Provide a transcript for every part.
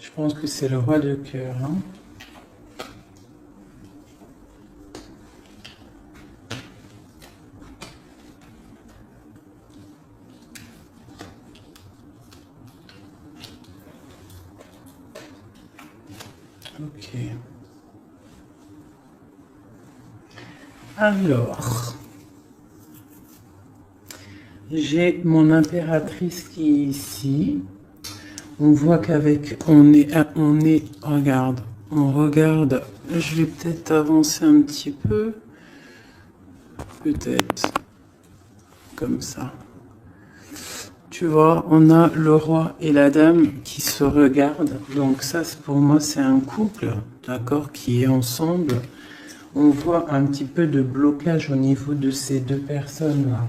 Je pense que c'est le roi de cœur. Hein. Ok. Alors, j'ai mon impératrice qui est ici. On voit qu'avec, regarde, on regarde, je vais peut-être avancer un petit peu, peut-être, comme ça. Tu vois, on a le roi et la dame qui se regardent, donc ça, pour moi, c'est un couple, d'accord, qui est ensemble. On voit un petit peu de blocage au niveau de ces deux personnes-là.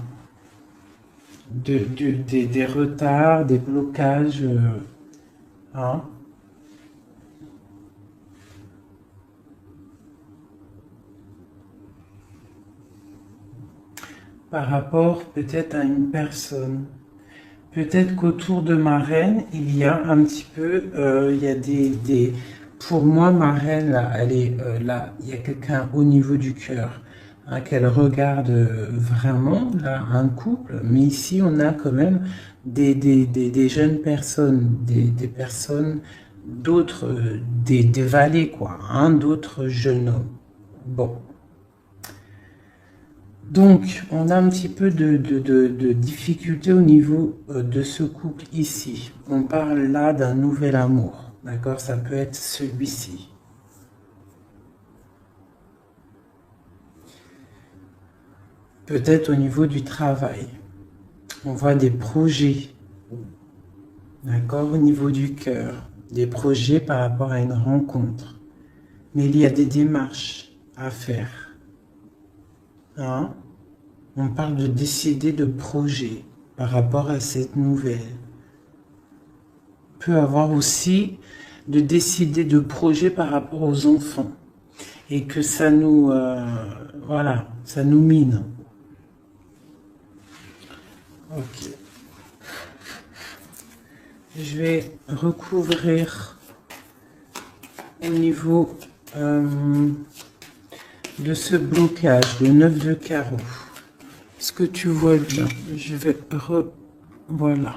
Des retards, des blocages, hein. Par rapport peut-être à une personne. Peut-être qu'autour de ma reine, il y a un petit peu, il y a pour moi, ma reine, là, elle est là, il y a quelqu'un au niveau du cœur, hein, qu'elle regarde vraiment, là, un couple, mais ici, on a quand même des jeunes personnes, des personnes, d'autres, des valets, quoi, hein, d'autres jeunes hommes. Bon. Donc, on a un petit peu de difficulté au niveau de ce couple ici. On parle là d'un nouvel amour, d'accord? Ça peut être celui-ci. Peut-être au niveau du travail. On voit des projets, d'accord? Au niveau du cœur. Des projets par rapport à une rencontre. Mais il y a des démarches à faire. Hein? On parle de décider de projet par rapport à cette nouvelle. Peut avoir aussi de décider de projet par rapport aux enfants et que ça nous voilà, ça nous mine. Ok. Je vais recouvrir au niveau de ce blocage, le 9 de carreau. Est-ce que tu vois bien? Je vais voilà.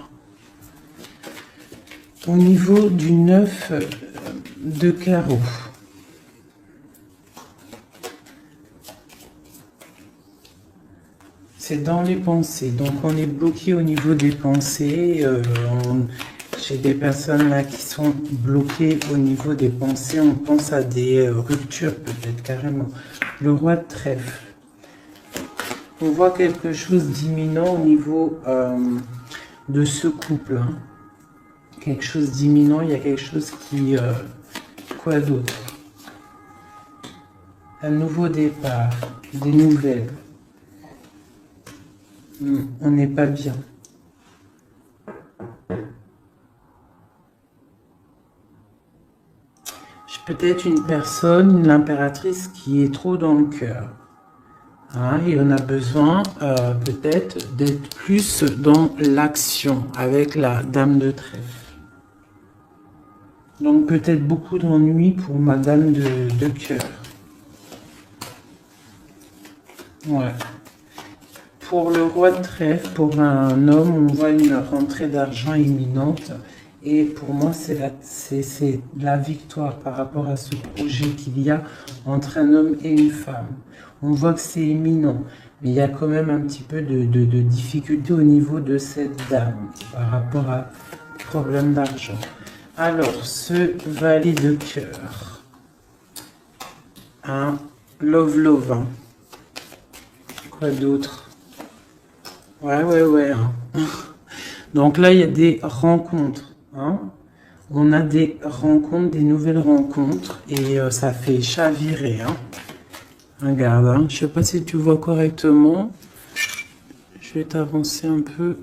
Au niveau du 9 de carreau. C'est dans les pensées. Donc on est bloqué au niveau des pensées. J'ai des personnes là qui sont bloquées au niveau des pensées. On pense à des ruptures peut-être carrément. Le roi de trèfle. On voit quelque chose d'imminent au niveau de ce couple. Hein. Quelque chose d'imminent, il y a quelque chose qui... quoi d'autre? Un nouveau départ, des nouvelles. On n'est pas bien. J'ai peut-être une personne, l'impératrice, qui est trop dans le cœur. Hein, et on a besoin peut-être d'être plus dans l'action avec la dame de trèfle. Donc peut-être beaucoup d'ennuis pour ma dame de cœur. Ouais. Pour le roi de trèfle, pour un homme, on voit une rentrée d'argent imminente. Et pour moi, c'est la victoire par rapport à ce projet qu'il y a entre un homme et une femme. On voit que c'est imminent, mais il y a quand même un petit peu de difficulté au niveau de cette dame par rapport à problème d'argent. Alors, ce valet de cœur, un love, hein. Quoi d'autre? Ouais. Hein. Donc là, il y a des rencontres. Hein. On a des rencontres, des nouvelles rencontres, et ça fait chavirer. Hein. Regarde, hein. Je sais pas si tu vois correctement. Je vais t'avancer un peu.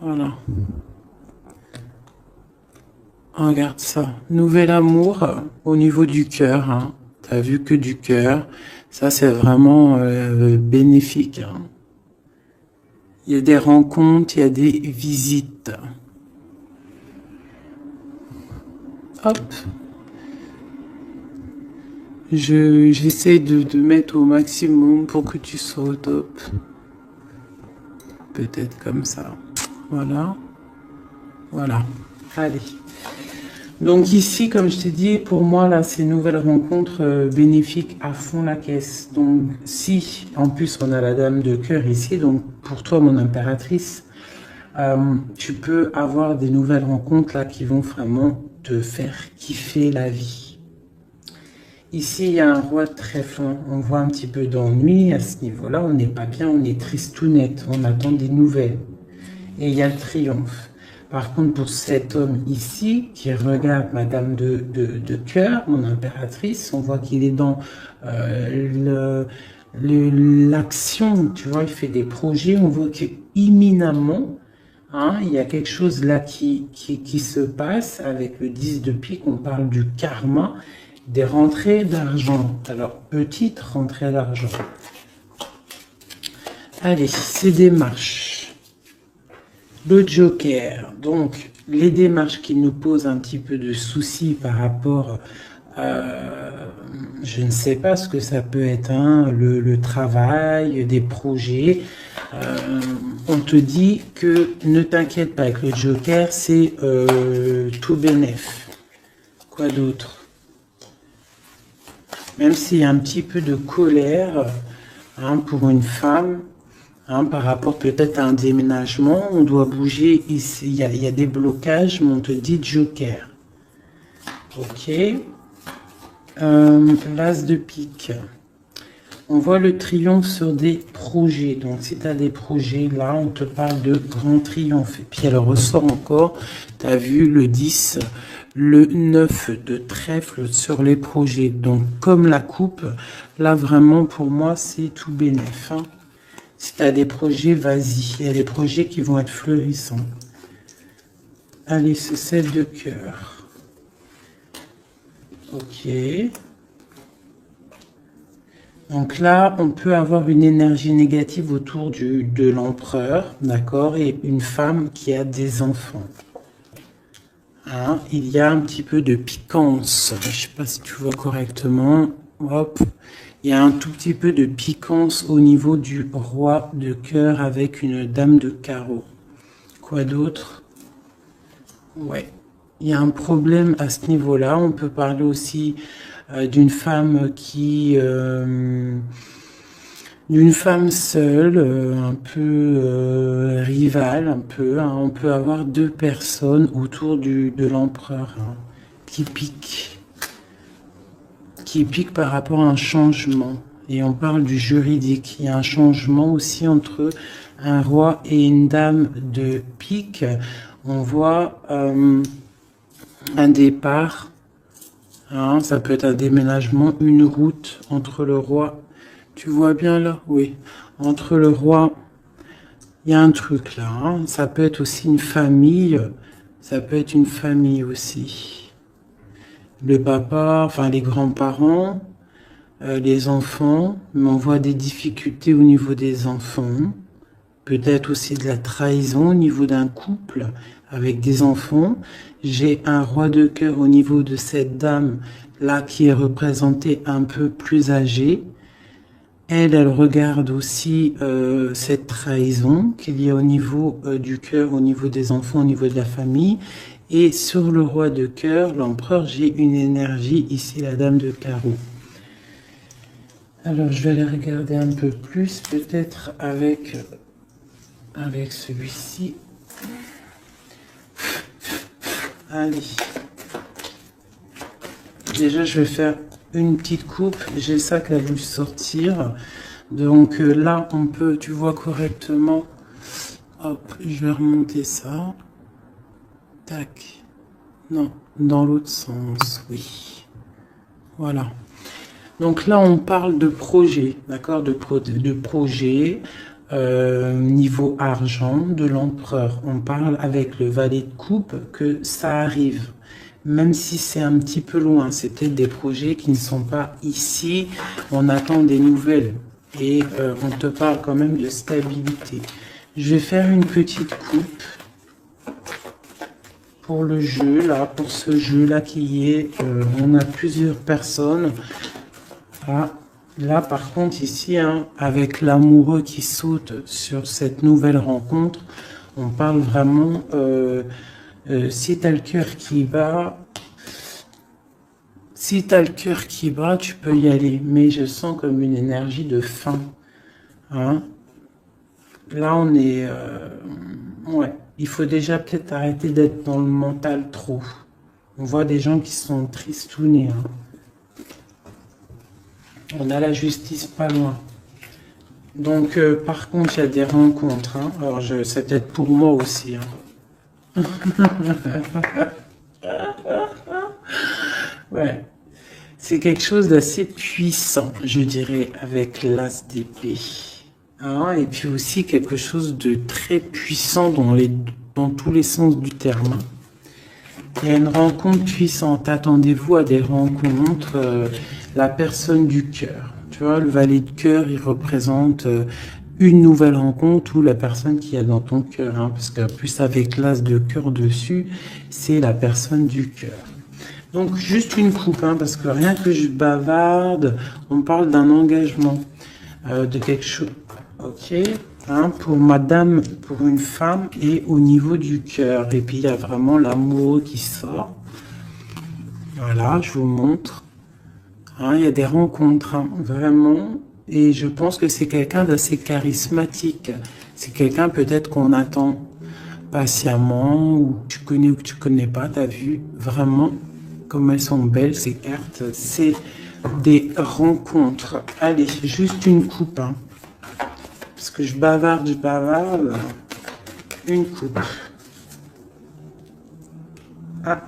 Voilà. Regarde ça. Nouvel amour au niveau du cœur. Hein. T'as vu que du cœur. Ça, c'est vraiment bénéfique. Hein. Il y a des rencontres, il y a des visites. hop. J'essaie de mettre au maximum pour que tu sois au top. Peut-être comme ça. Voilà. Voilà. Allez. Donc ici, comme je t'ai dit, pour moi, là, c'est une nouvelle rencontre bénéfique à fond la caisse. Donc si, en plus, on a la dame de cœur ici, donc pour toi, mon impératrice, tu peux avoir des nouvelles rencontres là qui vont vraiment te faire kiffer la vie. Ici, il y a un roi de trèfle. On voit un petit peu d'ennui à ce niveau-là. On n'est pas bien, on est tristounet. On attend des nouvelles. Et il y a le triomphe. Par contre, pour cet homme ici, qui regarde Madame de cœur, mon impératrice, on voit qu'il est dans l'action, tu vois, il fait des projets, on voit qu'imminemment, hein, il y a quelque chose là qui se passe avec le 10 de pique, on parle du karma, des rentrées d'argent. Alors, petite rentrée d'argent. Allez, ces démarches. Le Joker, donc les démarches qui nous posent un petit peu de soucis par rapport, je ne sais pas ce que ça peut être, hein, le travail, des projets. On te dit que ne t'inquiète pas avec le Joker, c'est tout bénef. Quoi d'autre? Même s'il y a un petit peu de colère, hein, pour une femme, hein, par rapport peut-être à un déménagement, on doit bouger ici, il y a des blocages, mais on te dit Joker. Ok. L'as de pique. On voit le triomphe sur des projets. Donc si tu as des projets, là, on te parle de grand triomphe. Et puis elle ressort encore, tu as vu le 10, le 9 de trèfle sur les projets. Donc comme la coupe, là vraiment pour moi c'est tout bénef, hein. Si tu as des projets, vas-y. Il y a des projets qui vont être fleurissants. Allez, ce 7 de cœur. Ok. Donc là, on peut avoir une énergie négative autour de l'empereur, d'accord, et une femme qui a des enfants. Hein, il y a un petit peu de piquance. Je ne sais pas si tu vois correctement. Hop. Il y a un tout petit peu de piquance au niveau du roi de cœur avec une dame de carreau. Quoi d'autre? Ouais, il y a un problème à ce niveau-là. On peut parler aussi d'une femme d'une femme seule, un peu rivale, un peu. Hein. On peut avoir deux personnes autour de l'empereur, hein, qui piquent par rapport à un changement. Et on parle du juridique. Il y a un changement aussi entre un roi et une dame de pique. On voit un départ. Hein, ça peut être un déménagement, une route entre le roi. Tu vois bien là? Oui. Entre le roi, il y a un truc là. Hein. Ça peut être aussi une famille. Ça peut être une famille aussi. Le papa, enfin les grands-parents, les enfants, mais on voit des difficultés au niveau des enfants, peut-être aussi de la trahison au niveau d'un couple avec des enfants. J'ai un roi de cœur au niveau de cette dame là qui est représentée un peu plus âgée. Elle regarde aussi cette trahison qu'il y a au niveau du cœur, au niveau des enfants, au niveau de la famille. Et sur le roi de cœur, l'empereur, j'ai une énergie, ici la dame de carreau. Alors je vais aller regarder un peu plus, peut-être avec celui-ci. Allez. Déjà je vais faire une petite coupe, j'ai ça qui a voulu sortir. Donc là on peut, tu vois correctement, hop, je vais remonter ça. Tac. Non, dans l'autre sens, oui. Voilà. Donc là, on parle de projet, d'accord, de projet, niveau argent, de l'empereur. On parle avec le valet de coupe que ça arrive. Même si c'est un petit peu loin, c'est peut-être des projets qui ne sont pas ici. On attend des nouvelles et on te parle quand même de stabilité. Je vais faire une petite coupe pour le jeu, là, pour ce jeu-là qui est, on a plusieurs personnes. Ah, là, par contre, ici, hein, avec l'amoureux qui saute sur cette nouvelle rencontre, on parle vraiment, si tu as le cœur qui bat, si tu as le cœur qui bat, tu peux y aller. Mais je sens comme une énergie de fin. Hein. Là, on est... ouais, il faut déjà peut-être arrêter d'être dans le mental trop. On voit des gens qui sont tristounés. Hein. On a la justice pas loin. Donc, par contre, il y a des rencontres. Hein. Alors, c'est peut-être pour moi aussi. Hein. Ouais. C'est quelque chose d'assez puissant, je dirais, avec l'as d'épée. Hein, et puis aussi quelque chose de très puissant dans tous les sens du terme. Il y a une rencontre puissante. Attendez-vous à des rencontres. La personne du cœur. Tu vois, le valet de cœur, il représente une nouvelle rencontre ou la personne qui est dans ton cœur. Hein, parce que plus avec l'as de cœur dessus, c'est la personne du cœur. Donc, juste une coupe, hein, parce que rien que je bavarde, on parle d'un engagement, de quelque chose. Ok, hein, pour madame, pour une femme et au niveau du cœur. Et puis, il y a vraiment l'amour qui sort. Voilà, je vous montre. Hein, il y a des rencontres, hein, vraiment. Et je pense que c'est quelqu'un d'assez charismatique. C'est quelqu'un peut-être qu'on attend patiemment, ou tu connais ou que tu connais pas, t'as vu vraiment comme elles sont belles ces cartes. C'est des rencontres. Allez, juste une coupe, hein. Parce que je bavarde. Une coupe. Ah.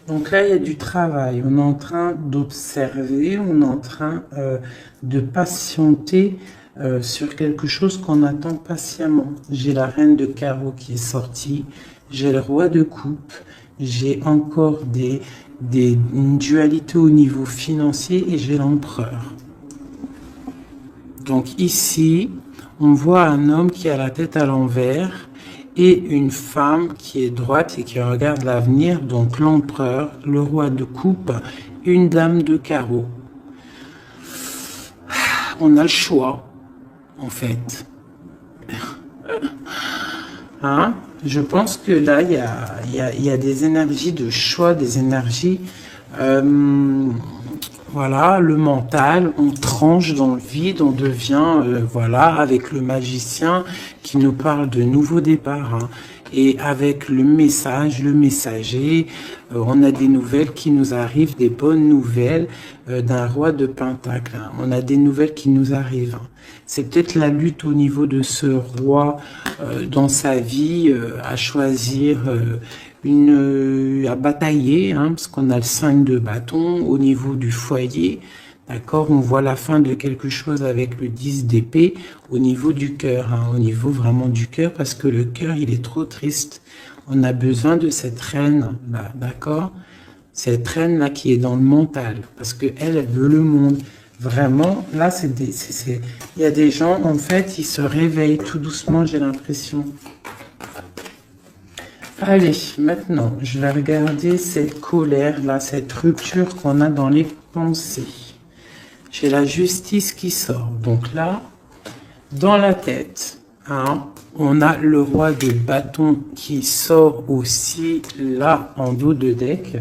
Donc là, il y a du travail. On est en train d'observer, on est en train de patienter sur quelque chose qu'on attend patiemment. J'ai la reine de carreau qui est sortie. J'ai le roi de coupe. J'ai encore une dualité au niveau financier et j'ai l'empereur. Donc ici, on voit un homme qui a la tête à l'envers et une femme qui est droite et qui regarde l'avenir, donc l'empereur, le roi de coupe, une dame de carreau. On a le choix, en fait. Hein? Je pense que là, il y a des énergies de choix, des énergies... voilà, le mental, on tranche dans le vide, on devient, voilà, avec le magicien qui nous parle de nouveaux départs. Hein. Et avec le message, le messager, on a des nouvelles qui nous arrivent, des bonnes nouvelles d'un roi de Pentacle. Hein. On a des nouvelles qui nous arrivent. Hein. C'est peut-être la lutte au niveau de ce roi dans sa vie à choisir... à batailler, hein, parce qu'on a le 5 de bâton au niveau du foyer, d'accord, on voit la fin de quelque chose avec le 10 d'épée au niveau du cœur, hein, au niveau vraiment du cœur, parce que le cœur, il est trop triste. On a besoin de cette reine, là, d'accord, cette reine-là qui est dans le mental, parce que elle veut le monde. Vraiment, là, il y a des gens, en fait, ils se réveillent tout doucement, j'ai l'impression. Allez, maintenant, je vais regarder cette colère, là, cette rupture qu'on a dans les pensées. J'ai la justice qui sort. Donc là, dans la tête, hein, on a le roi de bâton qui sort aussi, là, en dos de deck.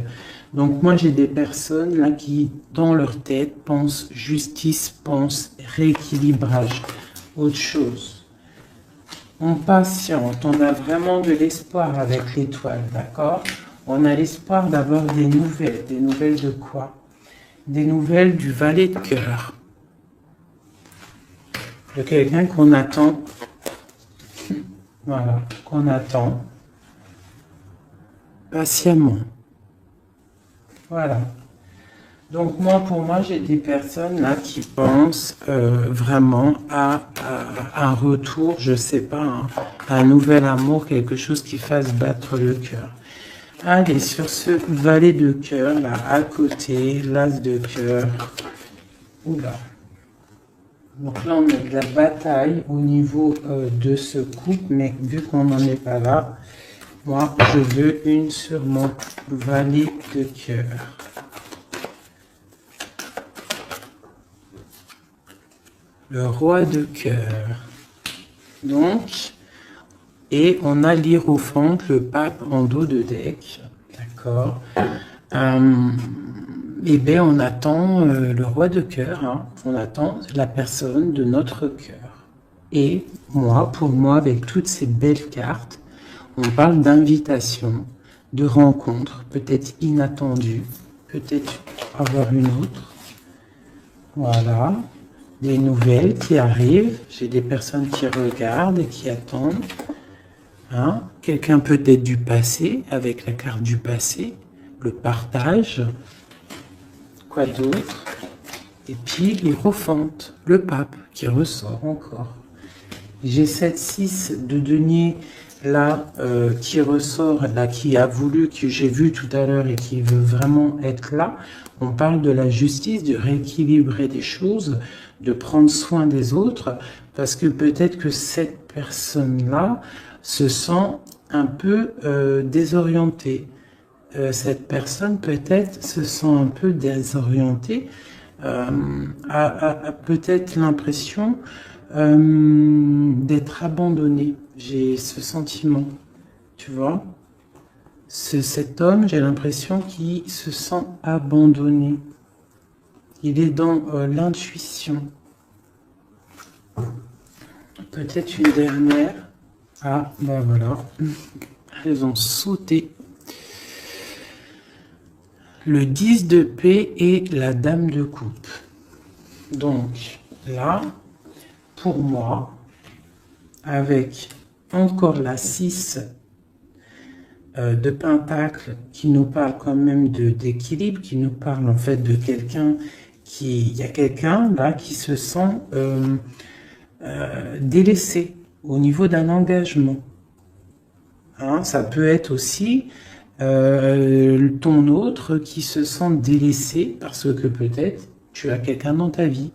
Donc moi, j'ai des personnes, là, qui, dans leur tête, pensent justice, pensent rééquilibrage, autre chose. On patiente, on a vraiment de l'espoir avec l'étoile, d'accord? On a l'espoir d'avoir des nouvelles de quoi? Des nouvelles du valet de cœur. De quelqu'un qu'on attend, voilà, qu'on attend patiemment. Voilà. Donc moi, pour moi, j'ai des personnes là qui pensent vraiment à un retour, je sais pas, hein, un nouvel amour, quelque chose qui fasse battre le cœur. Allez, sur ce valet de cœur, là, à côté, l'as de cœur. Oula. Donc là, on a de la bataille au niveau de ce couple, mais vu qu'on n'en est pas là, Moi, je veux une sur mon valet de cœur. Le roi de cœur. Donc, et on a l'hiérophante, le pape en dos de deck. D'accord. Eh bien, on attend le roi de cœur. Hein. On attend la personne de notre cœur. Et moi, pour moi, avec toutes ces belles cartes, on parle d'invitation, de rencontre, peut-être inattendue, peut-être avoir une autre. Voilà. Des nouvelles qui arrivent, j'ai des personnes qui regardent et qui attendent. Hein? Quelqu'un peut-être du passé, avec la carte du passé, le partage. Quoi d'autre? Et puis l'hiérophante, le pape qui ressort encore. J'ai cette 6 de denier là qui ressort, là qui a voulu, que j'ai vu tout à l'heure et qui veut vraiment être là. On parle de la justice, de rééquilibrer des choses, de prendre soin des autres, parce que peut-être que cette personne-là se sent un peu désorientée. Cette personne peut-être se sent un peu désorientée, a peut-être l'impression d'être abandonnée. J'ai ce sentiment, tu vois. Cet homme, j'ai l'impression qu'il se sent abandonné. Il est dans l'intuition. Peut-être une dernière. Ah, ben voilà. Elles ont sauté. Le 10 de paix et la dame de coupe. Donc, là, pour moi, avec encore la 6 de pentacle qui nous parle quand même d'équilibre, qui nous parle en fait de quelqu'un qui... Il y a quelqu'un là qui se sent délaissé au niveau d'un engagement. Hein, ça peut être aussi ton autre qui se sent délaissé parce que peut-être tu as quelqu'un dans ta vie.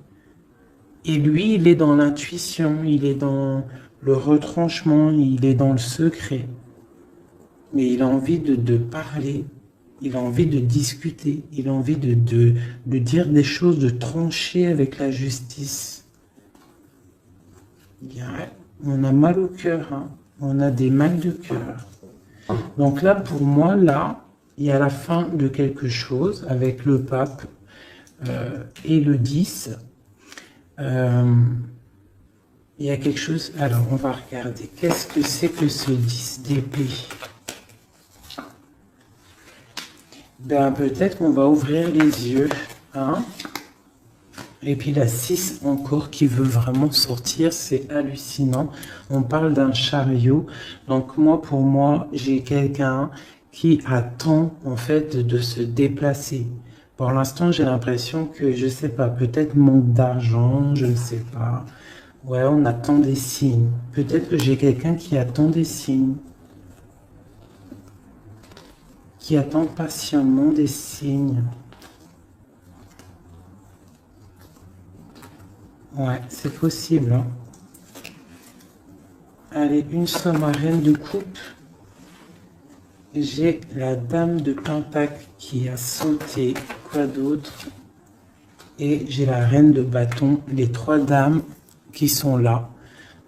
Et lui, il est dans l'intuition, il est dans le retranchement, il est dans le secret. Mais il a envie de parler, il a envie de discuter, il a envie de dire des choses, de trancher avec la justice. On a mal au cœur, hein. On a des mal de cœur. Donc là, pour moi, là, il y a la fin de quelque chose avec le pape et le 10. Il y a quelque chose... Alors, on va regarder. Qu'est-ce que c'est que ce 10 d'épée? Ben, peut-être qu'on va ouvrir les yeux. Hein? Et puis la 6 encore qui veut vraiment sortir, c'est hallucinant. On parle d'un chariot. Donc moi, pour moi, j'ai quelqu'un qui attend en fait de se déplacer. Pour l'instant, j'ai l'impression que, je sais pas, peut-être manque d'argent, je ne sais pas. Ouais, on attend des signes. Peut-être que j'ai quelqu'un qui attend des signes. Qui attend patiemment des signes. Ouais, c'est possible. Hein. Allez, une somme à reine de coupe. J'ai la dame de pentacle qui a sauté. Quoi d'autre? Et j'ai la reine de bâton. Les 3 dames qui sont là.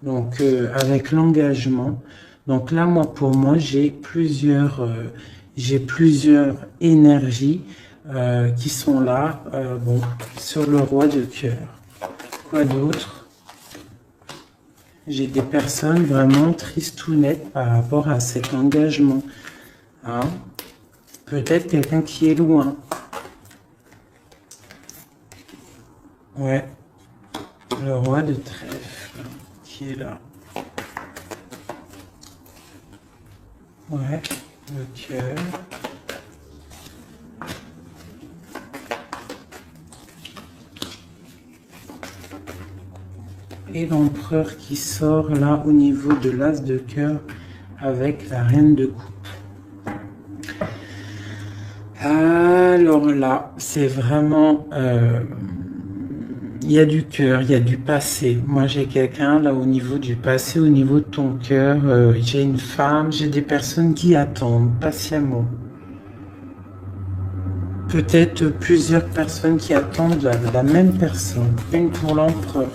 Donc, avec l'engagement. Donc là, moi, pour moi, j'ai plusieurs énergies qui sont là. Bon, sur le roi de cœur. Quoi d'autre? J'ai des personnes vraiment tristounettes par rapport à cet engagement. Hein? Peut-être quelqu'un qui est loin. Ouais. Le roi de trèfle qui est là. Ouais. Le cœur. Et l'empereur qui sort là au niveau de l'as de cœur avec la reine de coupe. Alors là, c'est vraiment il y a du cœur, il y a du passé. Moi, j'ai quelqu'un là au niveau du passé, au niveau de ton cœur. J'ai une femme, j'ai des personnes qui attendent patiemment. Peut-être plusieurs personnes qui attendent la même personne. Une pour l'empereur.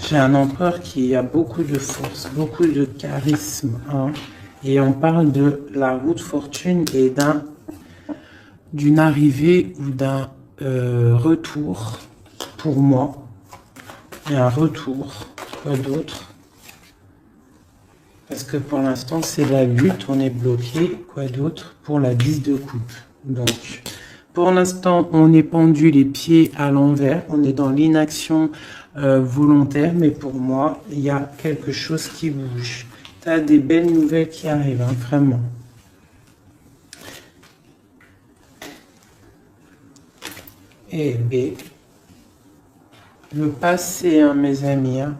J'ai un empereur qui a beaucoup de force, beaucoup de charisme. Hein. Et on parle de la roue de fortune et d'une arrivée ou d'un retour pour moi. Et un retour, quoi d'autre? Parce que pour l'instant, c'est la lutte, on est bloqué. Quoi d'autre? Pour la 10 de coupe. Donc, pour l'instant, on est pendu les pieds à l'envers. On est dans l'inaction volontaire. Mais pour moi, il y a quelque chose qui bouge. Tu as des belles nouvelles qui arrivent, hein, vraiment. Et B. Le passé, hein, mes amis. Hein.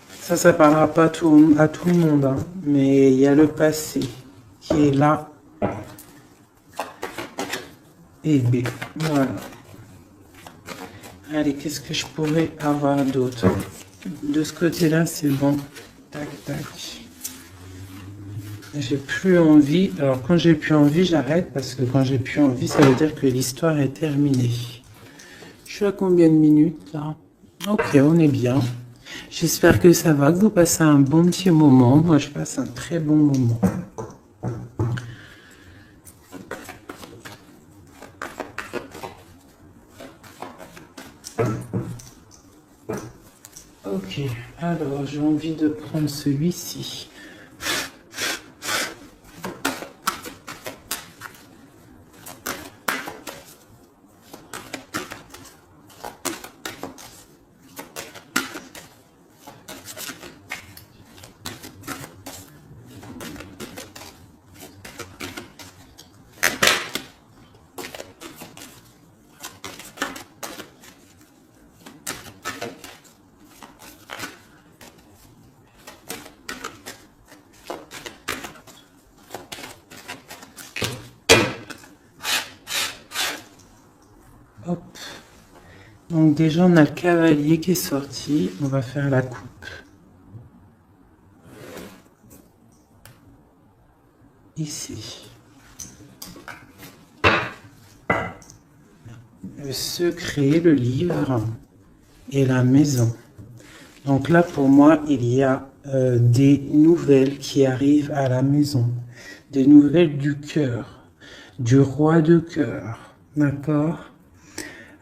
Ça parlera pas à tout le monde, hein, mais il y a le passé qui est là. Et B. Voilà. Allez, qu'est-ce que je pourrais avoir d'autre? De ce côté-là, c'est bon. Tac, tac. J'ai plus envie. Alors, quand j'ai plus envie, j'arrête parce que quand j'ai plus envie, ça veut dire que l'histoire est terminée. Je suis à combien de minutes là? Ok, on est bien. J'espère que ça va, que vous passez un bon petit moment. Moi, je passe un très bon moment. Ok, alors j'ai envie de prendre celui-ci. Hop. Donc déjà, on a le cavalier qui est sorti. On va faire la coupe. Ici. Le secret, le livre et la maison. Donc là, pour moi, il y a des nouvelles qui arrivent à la maison. Des nouvelles du cœur. Du roi de cœur. D'accord?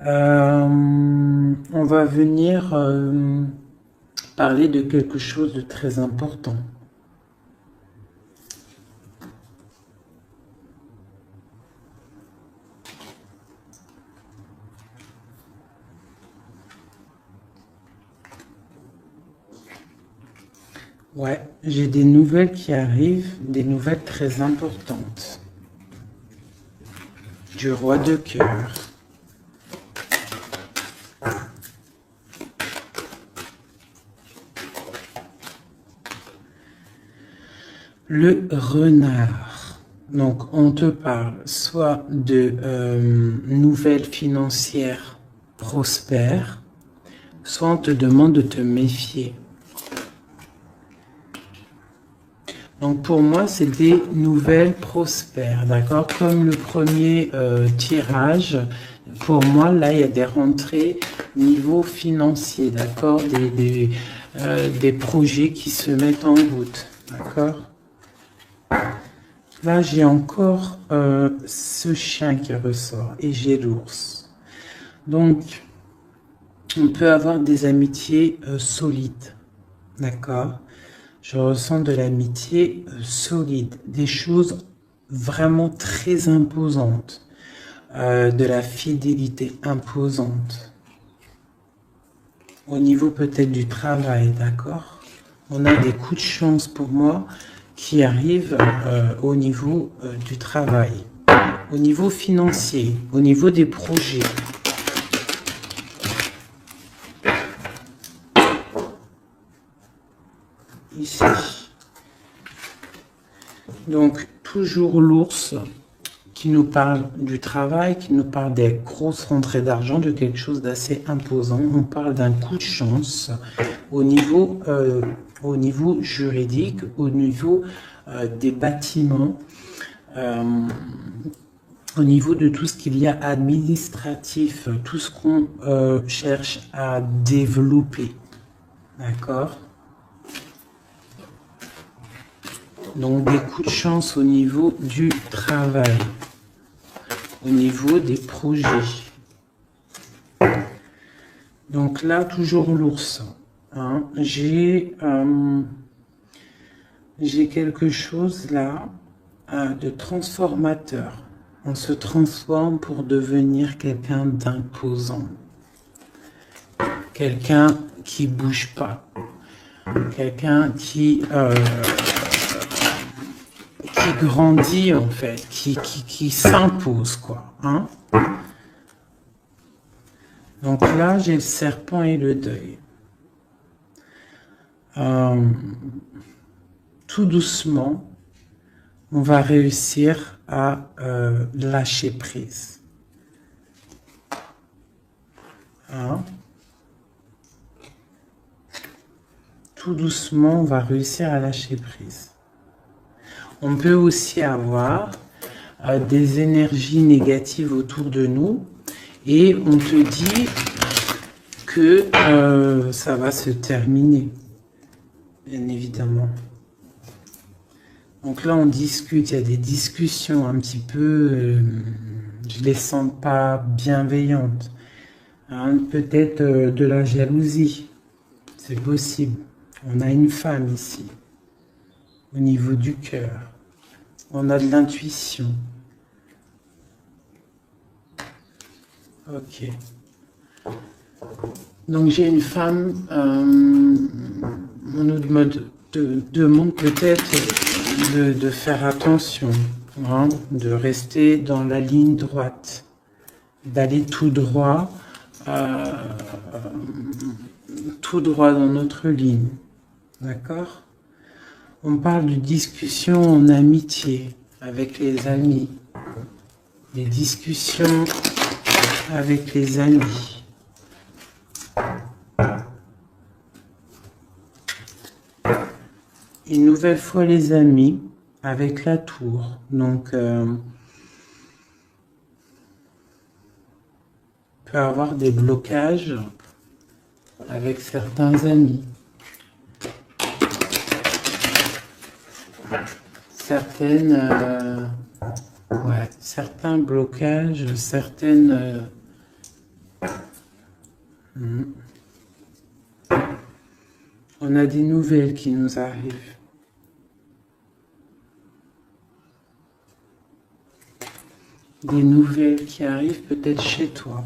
On va venir parler de quelque chose de très important. Ouais, j'ai des nouvelles qui arrivent, des nouvelles très importantes. Du roi de cœur. Le renard. Donc, on te parle soit de nouvelles financières prospères, soit on te demande de te méfier. Donc, pour moi, c'est des nouvelles prospères, d'accord? Comme le premier tirage, pour moi, là, il y a des rentrées niveau financier, d'accord? Des projets qui se mettent en route, d'accord? Là, j'ai encore ce chien qui ressort et j'ai l'ours. Donc, on peut avoir des amitiés solides, d'accord? Je ressens de l'amitié solide, des choses vraiment très imposantes, de la fidélité imposante. Au niveau peut-être du travail, d'accord? On a des coups de chance pour moi qui arrivent au niveau du travail, au niveau financier, au niveau des projets. Ici. Donc, toujours l'ours qui nous parle du travail, qui nous parle des grosses rentrées d'argent, de quelque chose d'assez imposant. On parle d'un coup de chance au niveau juridique, au niveau des bâtiments, au niveau de tout ce qu'il y a administratif, tout ce qu'on cherche à développer. D'accord? Donc des coups de chance au niveau du travail, au niveau des projets. Donc là, toujours l'ours. Hein. J'ai quelque chose là de transformateur. On se transforme pour devenir quelqu'un d'imposant. Quelqu'un qui bouge pas. Quelqu'un qui grandit en fait, qui s'impose quoi. Hein. Donc là, j'ai le serpent et le deuil. Tout doucement, on va réussir à lâcher prise. Hein? Tout doucement, on va réussir à lâcher prise. On peut aussi avoir des énergies négatives autour de nous et on te dit que ça va se terminer, bien évidemment. Donc là, on discute, il y a des discussions un petit peu, je les sens pas bienveillantes. Hein, peut-être de la jalousie, c'est possible. On a une femme ici, au niveau du cœur. On a de l'intuition. Ok. Donc j'ai une femme, on nous demande peut-être de faire attention, hein, de rester dans la ligne droite, d'aller tout droit dans notre ligne. D'accord? On parle de discussions en amitié avec les amis, des discussions avec les amis. Une nouvelle fois les amis avec la tour. Donc, peut avoir des blocages avec certains amis. Certains blocages, certaines... On a des nouvelles qui nous arrivent. Des nouvelles qui arrivent peut-être chez toi.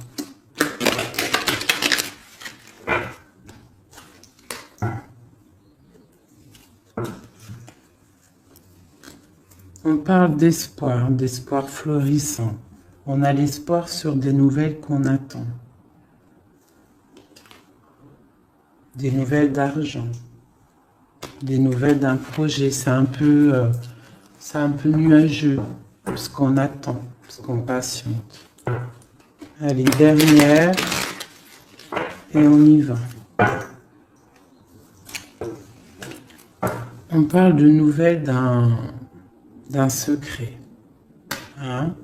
On parle d'espoir, d'espoir florissant. On a l'espoir sur des nouvelles qu'on attend. Des nouvelles d'argent. Des nouvelles d'un projet. C'est un peu nuageux, ce qu'on attend, ce qu'on patiente. Allez, dernière. Et on y va. On parle de nouvelles d'un secret, hein?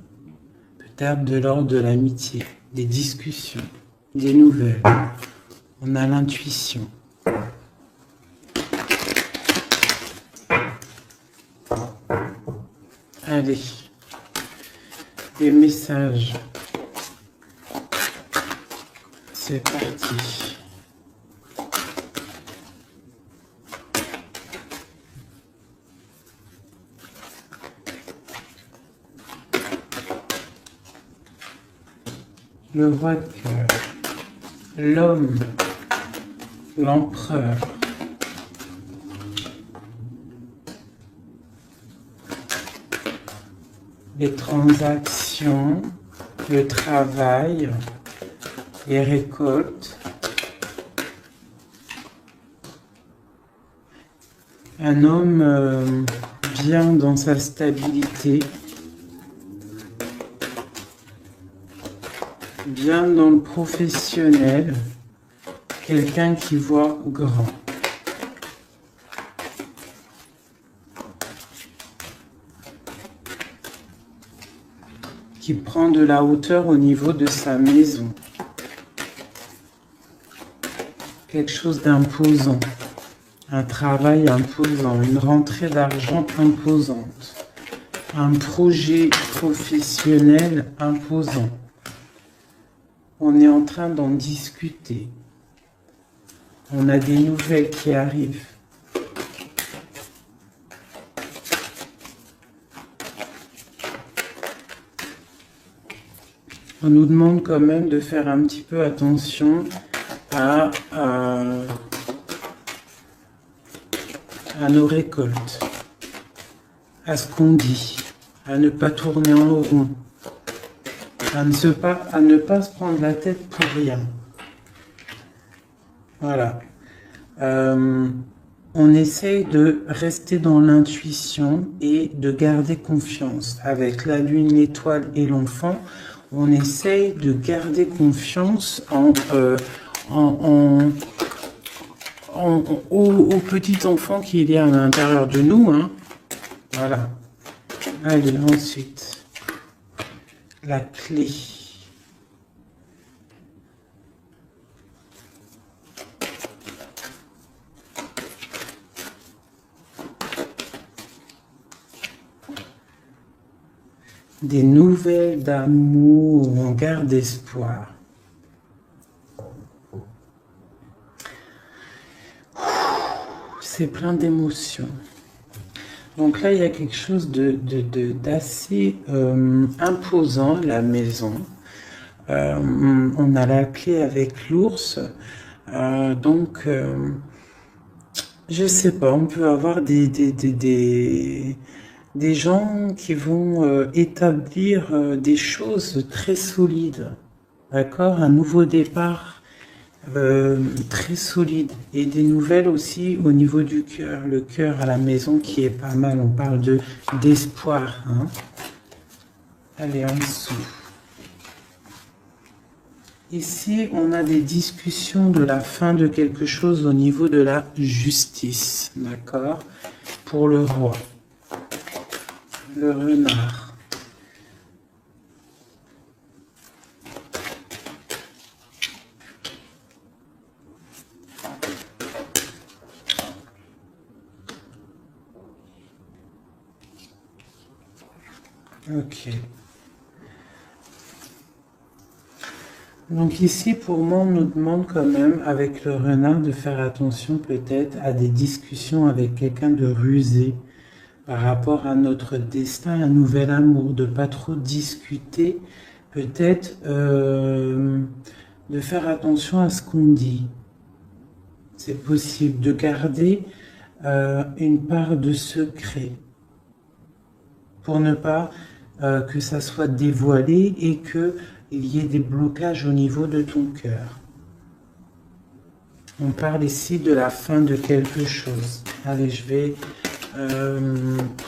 Peut-être de l'ordre de l'amitié, des discussions, des nouvelles. On a l'intuition. Allez, des messages. C'est parti. Le roi de cœur, l'homme, l'empereur, les transactions, le travail, les récoltes, un homme bien dans sa stabilité, bien dans le professionnel, quelqu'un qui voit grand. Qui prend de la hauteur au niveau de sa maison. Quelque chose d'imposant. Un travail imposant, une rentrée d'argent imposante. Un projet professionnel imposant. On est en train d'en discuter. On a des nouvelles qui arrivent. On nous demande quand même de faire un petit peu attention à nos récoltes, à ce qu'on dit, à ne pas tourner en rond, à ne pas se prendre la tête pour rien. Voilà. On essaye de rester dans l'intuition et de garder confiance. Avec la lune, l'étoile et l'enfant, on essaye de garder confiance au petit enfant qu'il y a à l'intérieur de nous. Hein. Voilà. Allez, ensuite, la clé. Des nouvelles d'amour, on garde espoir. C'est plein d'émotions. Donc là, il y a quelque chose d'assez imposant, la maison. On a la clé avec l'ours. Donc, je sais pas, on peut avoir des gens qui vont établir des choses très solides, d'accord? Un nouveau départ très solide et des nouvelles aussi au niveau du cœur, le cœur à la maison qui est pas mal, on parle d'espoir. Hein? Allez, en dessous. Ici, on a des discussions de la fin de quelque chose au niveau de la justice, d'accord? Pour le roi. Le renard. Ok. Donc ici, pour moi, on nous demande quand même, avec le renard, de faire attention peut-être à des discussions avec quelqu'un de rusé, par rapport à notre destin, un nouvel amour, de pas trop discuter, peut-être de faire attention à ce qu'on dit. C'est possible de garder une part de secret pour ne pas que ça soit dévoilé et qu'il y ait des blocages au niveau de ton cœur. On parle ici de la fin de quelque chose. Allez, je vais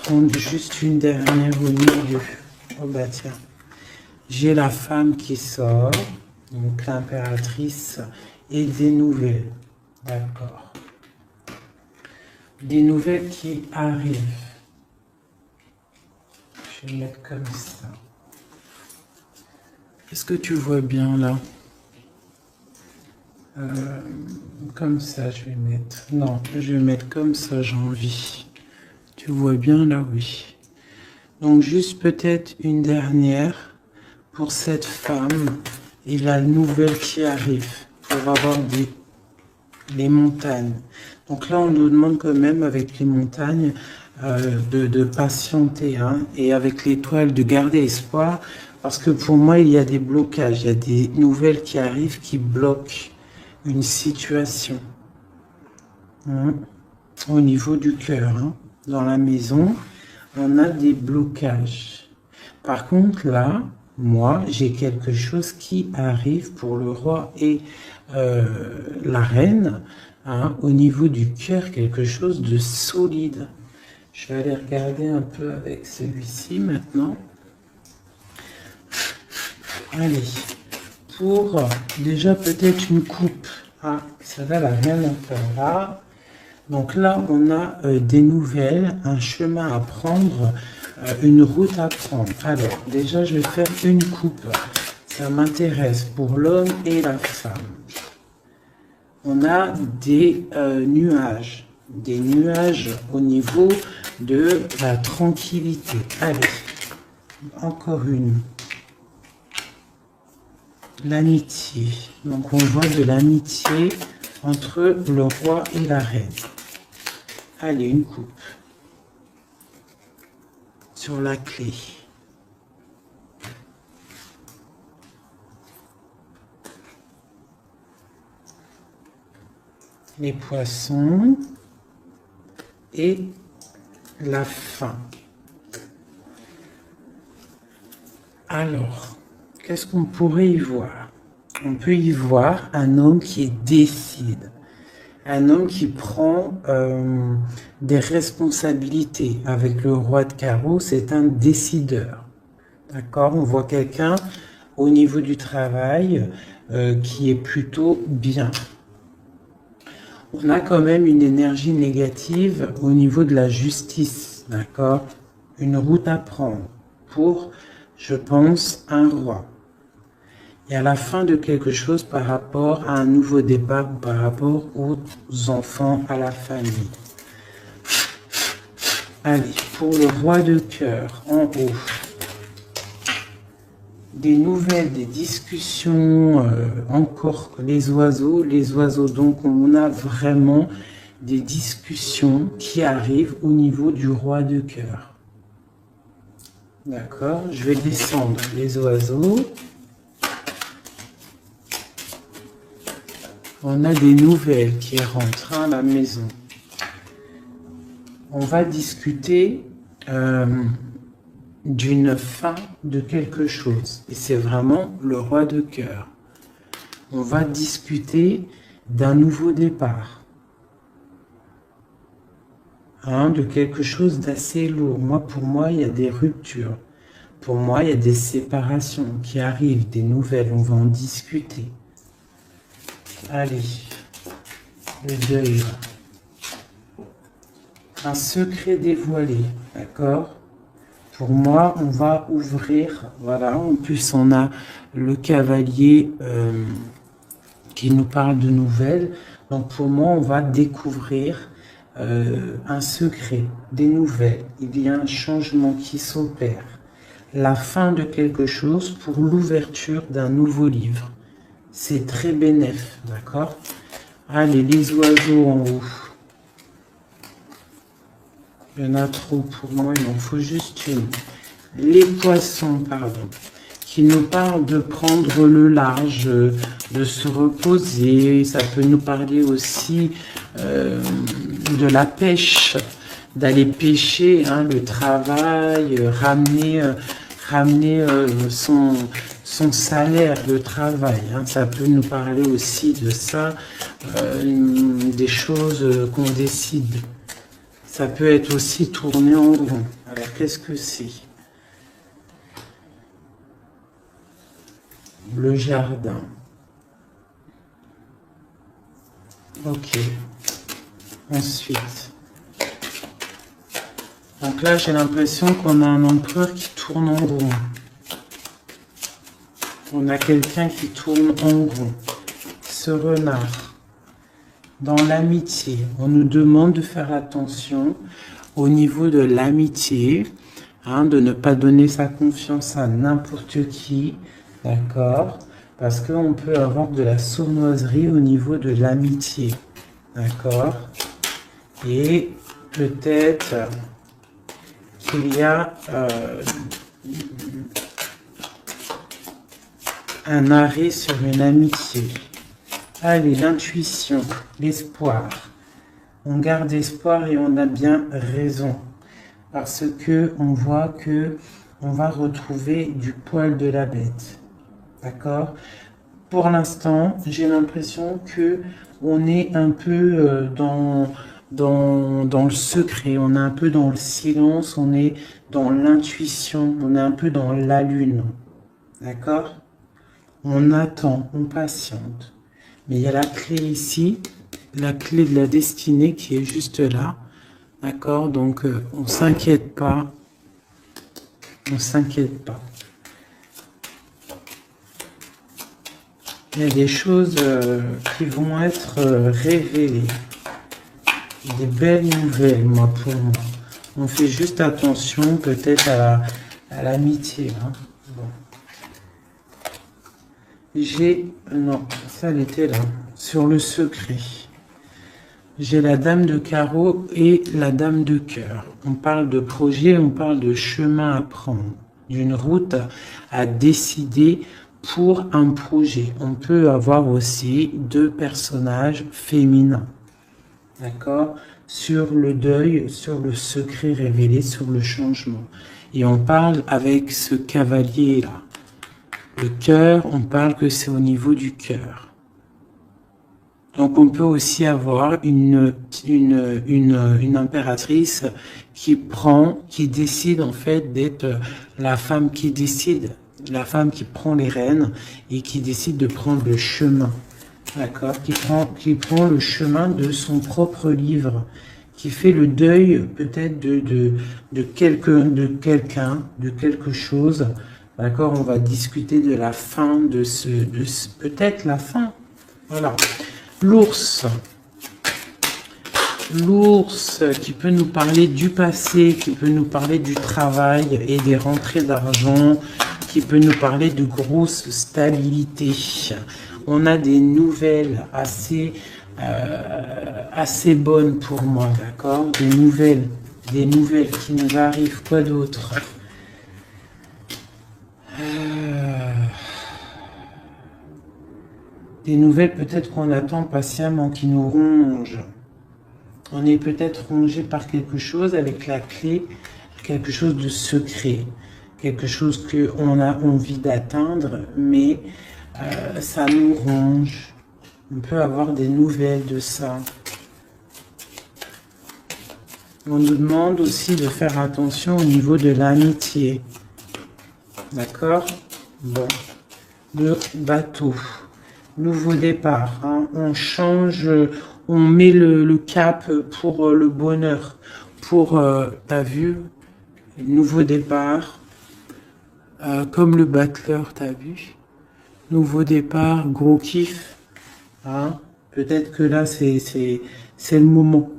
prendre juste une dernière au milieu. Oh bah tiens, j'ai la femme qui sort, donc l'impératrice, et des nouvelles. D'accord. Des nouvelles qui arrivent. Je vais mettre comme ça. Est-ce que tu vois bien là? Comme ça, je vais mettre. Non, je vais mettre comme ça, j'ai envie. Tu vois bien là, oui. Donc juste peut-être une dernière pour cette femme et la nouvelle qui arrive pour avoir les montagnes. Donc là, on nous demande quand même avec les montagnes de patienter, hein, et avec l'étoile de garder espoir, parce que pour moi, il y a des blocages, il y a des nouvelles qui arrivent qui bloquent une situation, hein, au niveau du cœur, hein. Dans la maison, on a des blocages. Par contre, là, moi, j'ai quelque chose qui arrive pour le roi et la reine, hein, au niveau du cœur, quelque chose de solide. Je vais aller regarder un peu avec celui-ci maintenant. Allez, pour déjà peut-être une coupe. Ah, celle-là, elle n'a rien à faire là. Donc là, on a des nouvelles, un chemin à prendre, une route à prendre. Alors, déjà, je vais faire une coupe. Ça m'intéresse pour l'homme et la femme. On a des nuages au niveau de la tranquillité. Allez, encore une. L'amitié. Donc on voit de l'amitié entre le roi et la reine. Allez, une coupe. Sur la clé. Les poissons et la fin. Alors, qu'est-ce qu'on pourrait y voir? On peut y voir un homme qui décide, un homme qui prend des responsabilités. Avec le roi de carreau, c'est un décideur. D'accord? On voit quelqu'un au niveau du travail qui est plutôt bien. On a quand même une énergie négative au niveau de la justice, d'accord? Une route à prendre pour, je pense, un roi. Et à la fin de quelque chose par rapport à un nouveau départ, par rapport aux enfants, à la famille. Allez, pour le roi de cœur, en haut. Des nouvelles, des discussions, encore les oiseaux, donc on a vraiment des discussions qui arrivent au niveau du roi de cœur. D'accord, je vais descendre les oiseaux. On a des nouvelles qui rentrent à la maison. On va discuter d'une fin de quelque chose. Et c'est vraiment le roi de cœur. On va discuter d'un nouveau départ. De quelque chose d'assez lourd. Pour moi, il y a des ruptures. Pour moi, il y a des séparations qui arrivent, des nouvelles. On va en discuter. Allez, le deuil. Un secret dévoilé, d'accord? Pour moi, on va ouvrir, voilà, en plus on a le cavalier qui nous parle de nouvelles. Donc pour moi, on va découvrir un secret, des nouvelles. Il y a un changement qui s'opère. La fin de quelque chose pour l'ouverture d'un nouveau livre. C'est très bénéfique, d'accord? Allez, les oiseaux en haut. Il y en a trop pour moi, il m'en faut juste une. Les poissons, pardon, qui nous parlent de prendre le large, de se reposer. Ça peut nous parler aussi de la pêche, d'aller pêcher, le travail, ramener son salaire de travail. Ça peut nous parler aussi de ça, des choses qu'on décide. Ça peut être aussi tourné en rond. Alors, qu'est-ce que c'est? Le jardin. Ok. Ensuite. Donc là, j'ai l'impression qu'on a un empereur qui tourne en rond. On a quelqu'un qui tourne en rond. Ce renard. Dans l'amitié, on nous demande de faire attention au niveau de l'amitié, de ne pas donner sa confiance à n'importe qui, d'accord? Parce qu'on peut avoir de la sournoiserie au niveau de l'amitié, d'accord? Et peut-être qu'il y a un arrêt sur une amitié. Allez, l'intuition, l'espoir. On garde espoir et on a bien raison. Parce que on voit que on va retrouver du poil de la bête. D'accord? Pour l'instant, j'ai l'impression que on est un peu dans le secret, on est un peu dans le silence, on est dans l'intuition, on est un peu dans la lune. D'accord? On attend, on patiente. Mais il y a la clé ici, la clé de la destinée qui est juste là. D'accord? Donc, on s'inquiète pas. On s'inquiète pas. Il y a des choses qui vont être révélées. Des belles nouvelles, moi, pour moi. On fait juste attention, peut-être, à l'amitié. Hein. Bon. J'ai... Non, ça, elle était là. Sur le secret. J'ai la dame de carreau et la dame de cœur. On parle de projet, on parle de chemin à prendre, d'une route à décider pour un projet. On peut avoir aussi deux personnages féminins, d'accord, sur le deuil, sur le secret révélé, sur le changement. Et on parle avec ce cavalier-là. Le cœur, on parle que c'est au niveau du cœur. Donc on peut aussi avoir une impératrice qui décide en fait d'être la femme qui décide, la femme qui prend les rênes et qui décide de prendre le chemin, d'accord, qui prend le chemin de son propre livre, qui fait le deuil peut-être de quelqu'un, de quelque chose, d'accord. On va discuter de la fin peut-être la fin, voilà. L'ours qui peut nous parler du passé, qui peut nous parler du travail et des rentrées d'argent, qui peut nous parler de grosse stabilité. On a des nouvelles assez bonnes pour moi, d'accord? Des nouvelles qui nous arrivent. Quoi d'autre? Des nouvelles peut-être qu'on attend patiemment, qui nous rongent. On est peut-être rongé par quelque chose avec la clé, quelque chose de secret, quelque chose qu'on a envie d'atteindre, mais ça nous ronge. On peut avoir des nouvelles de ça. On nous demande aussi de faire attention au niveau de l'amitié. D'accord? Bon. Le bateau. Nouveau départ, hein. On change, on met le cap pour le bonheur, pour, t'as vu, nouveau départ, comme le battleur, t'as vu, nouveau départ, gros kiff, hein. Peut-être que là, c'est le moment,